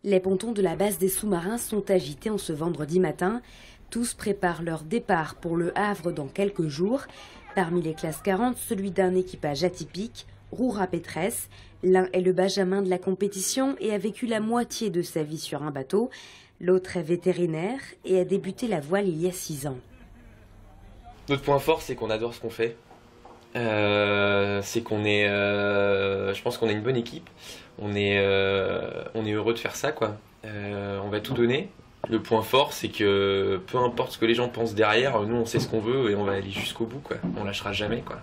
Les pontons de la base des sous-marins sont agités en ce vendredi matin. Tous préparent leur départ pour Le Havre dans quelques jours. Parmi les classes 40, celui d'un équipage atypique, Roura-Pétresse. L'un est le benjamin de la compétition et a vécu la moitié de sa vie sur un bateau. L'autre est vétérinaire et a débuté la voile il y a 6 ans. Notre point fort, c'est qu'on adore ce qu'on fait. C'est qu'on est, je pense qu'on est une bonne équipe. On est heureux de faire ça, quoi. On va tout donner. Le point fort, c'est que peu importe ce que les gens pensent derrière, nous on sait ce qu'on veut et on va aller jusqu'au bout, quoi. On lâchera jamais, quoi.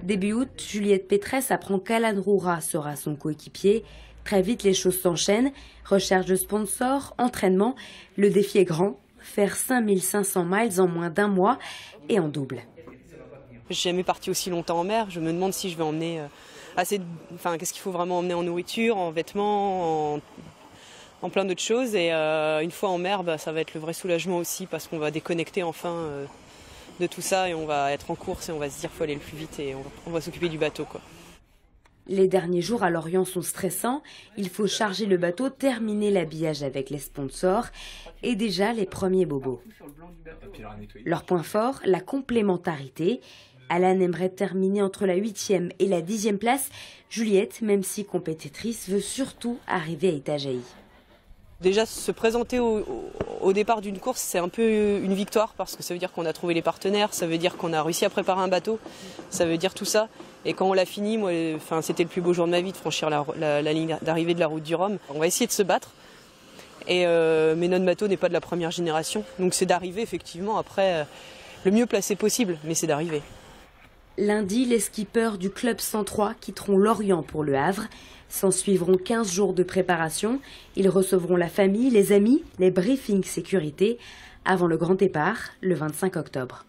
Début août, Juliette Pétresse apprend qu'Alan Roura sera son coéquipier. Très vite, les choses s'enchaînent. Recherche de sponsors, entraînement. Le défi est grand. Faire 5500 miles en moins d'1 mois et en double. Je suis jamais partie aussi longtemps en mer. Je me demande si je vais emmener qu'est-ce qu'il faut vraiment emmener en nourriture, en vêtements, en plein d'autres choses. Et une fois en mer, ça va être le vrai soulagement aussi parce qu'on va déconnecter enfin de tout ça et on va être en course et on va se dire qu'il faut aller le plus vite et on va s'occuper du bateau, quoi. Les derniers jours à Lorient sont stressants. Il faut charger le bateau, terminer l'habillage avec les sponsors et déjà les premiers bobos. Leur point fort, la complémentarité. Alan aimerait terminer entre la 8e et la 10e place. Juliette, même si compétitrice, veut surtout arriver à état jailli. Déjà, se présenter au départ d'une course, c'est un peu une victoire parce que ça veut dire qu'on a trouvé les partenaires, ça veut dire qu'on a réussi à préparer un bateau, ça veut dire tout ça. Et quand on l'a fini, moi, c'était le plus beau jour de ma vie de franchir la ligne d'arrivée de la route du Rhum. On va essayer de se battre, mais notre bateau n'est pas de la première génération. Donc c'est d'arriver effectivement après le mieux placé possible, mais c'est d'arriver. Lundi, les skippers du Club 103 quitteront Lorient pour Le Havre. S'en suivront 15 jours de préparation. Ils recevront la famille, les amis, les briefings sécurité avant le grand départ le 25 octobre.